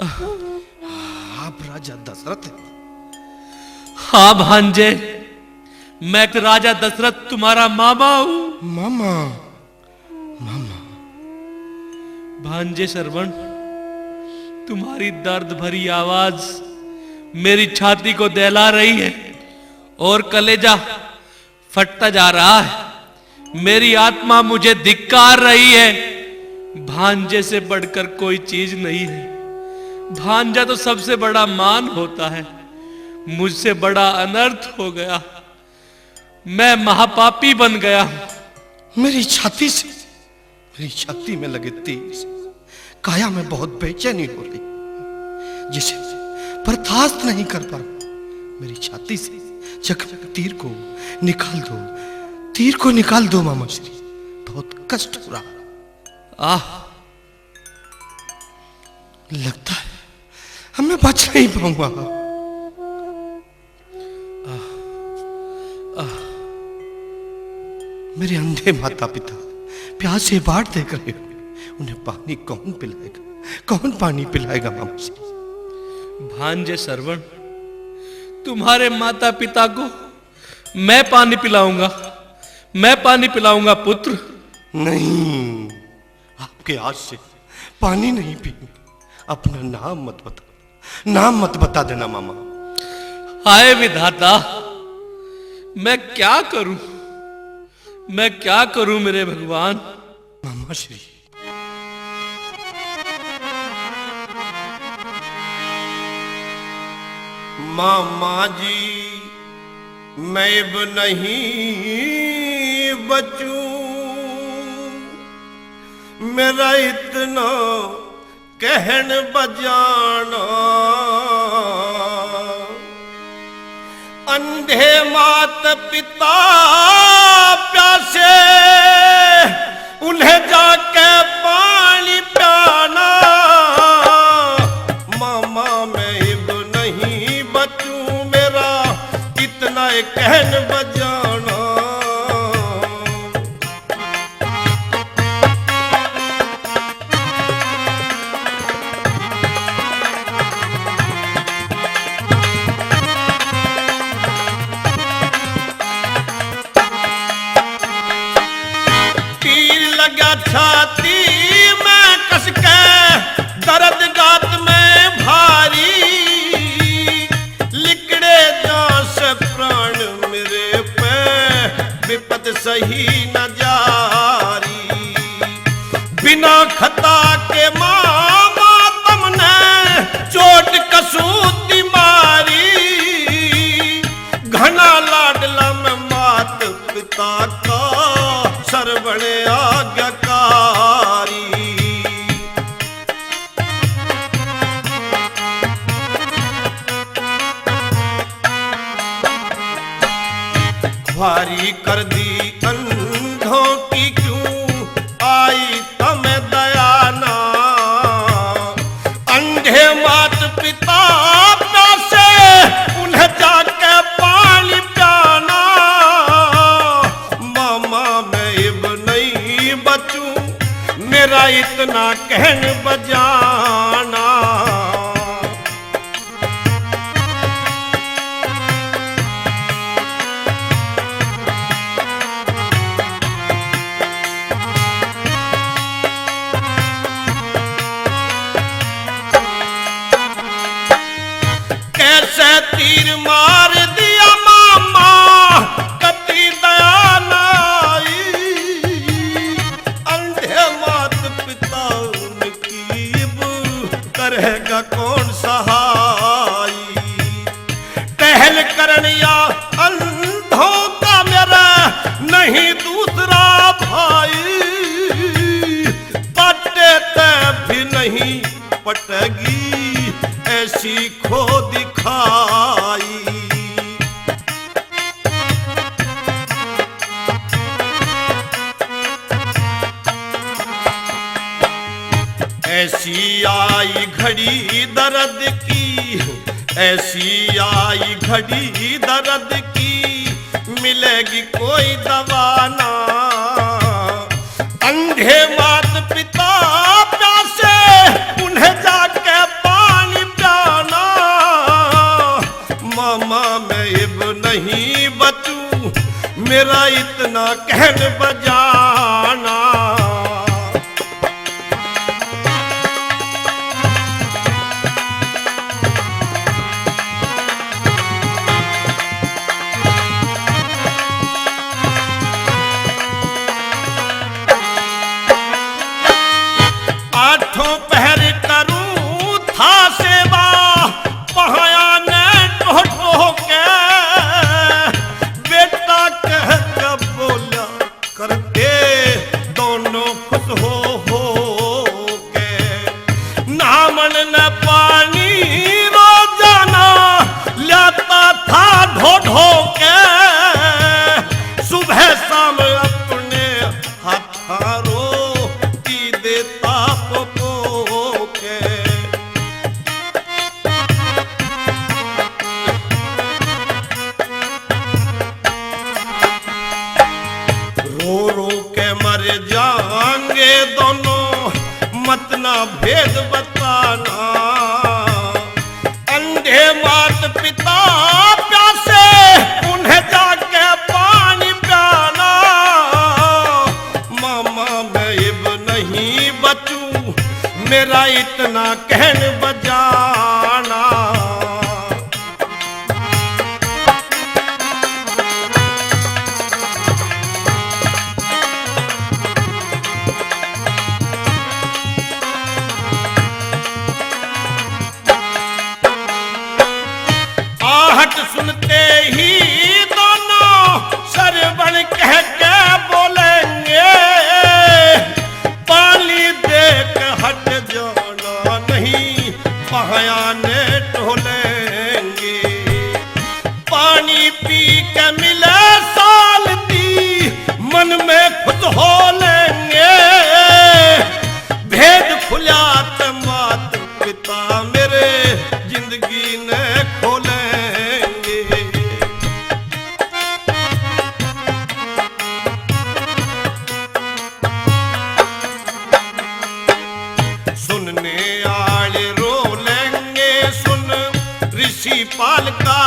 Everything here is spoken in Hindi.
आप राजा दशरथ हैं? हाँ भांजे, मैं राजा दशरथ तुम्हारा मामा हूं। मामा? मामा? भांजे श्रवण, तुम्हारी दर्द भरी आवाज मेरी छाती को दहला रही है और कलेजा फटता जा रहा है। मेरी आत्मा मुझे धिक्कार रही है। भांजे से बढ़कर कोई चीज नहीं है। भांजा तो सबसे बड़ा मान होता है। मुझसे बड़ा अनर्थ हो गया। मैं महापापी बन गया। मेरी छाती में लगे तीर से काया में बहुत बेचैनी हो रही, जिसे बर्दाश्त नहीं कर पा रहा। मेरी छाती से जख्म तीर को निकाल दो मामा श्री, बहुत कष्ट हो रहा। लगता है अब मैं बच नहीं पाऊंगा। मेरे अंधे माता पिता प्यास से बाट देख रहे हो। उन्हें पानी कौन पिलाएगा? कौन पानी पिलाएगा मामा जी? भांजे श्रवण, तुम्हारे माता पिता को मैं पानी पिलाऊंगा। मैं पानी पिलाऊंगा पुत्र। नहीं, आपके आज से पानी नहीं पीऊंगा। अपना नाम मत बता देना मामा। हाय विधाता, मैं क्या करूं मेरे भगवान? मामा श्री, मामा जी, मैं अब नहीं बचूं। मेरा इतना कहन बजाना, अंधे मात पिता प्यासे, उन्हें जाके पानी पियाना। मामा मैं अब नहीं बचूं, मेरा इतना कहन बजाना। छाती में कस के दर्द गात में भारी, लिकड़े जान से प्राण मेरे पे, विपद सही न जारी। बिना खता के मामा तुमने चोट कसूती मारी। घना लाडला में मात पिता का सरवण आज्ञाकारी। भारी कर दी अंधों की क्यों आई तमें दया ना। अंधे मात पिता प्यासे, उन्हें जाके पानी पियाना। मामा मैं अब नहीं बचूं, मेरा इतना कहन बजाना। कैसे तीर मार दिया मामा, कति दया न आई। अंधे मात पिता उनकी करेगा कौन सहाई। टहल करन या अंधों का मेरा नहीं दूसरा भाई। पटे ते भी नहीं पटेगी ऐसी खो दिखाई। ऐसी आई घड़ी दर्द की, ऐसी आई घड़ी दर्द की, मिलेगी कोई दवा ना। अंधे मात पिता प्यासे, उन्हें जाके पानी इतना कहन बजाना। आठों पहर करूं था सेवा, पहाया ने ढो के, बेटा कह के बोला करते दोनों खुश हो के। नामन न पानी रोजाना लाता था ढो के, सुबह शाम अपने हाथारो देता पो के। रो रो के मर जाएंगे दोनों, मत ना भेद बताना। अंधे मात पिता प्यासे, उन्हें जाके पानी पियाना। मामा मैं अब नहीं बचूं, मेरा इतना कहन बजाना। आहट सुनते ही दोनों सरवण कह के बोलेंगे, पानी देख हट जाना नहीं, पहाया ने ढोलेंगे। पानी पी के मिले सालती, मन में खुद हो लेंगे। भेद खुला मात पिता मेरे, जिंदगी ने खोलेंगे। सुनने आले रो लेंगे, सुन ऋषि पाल का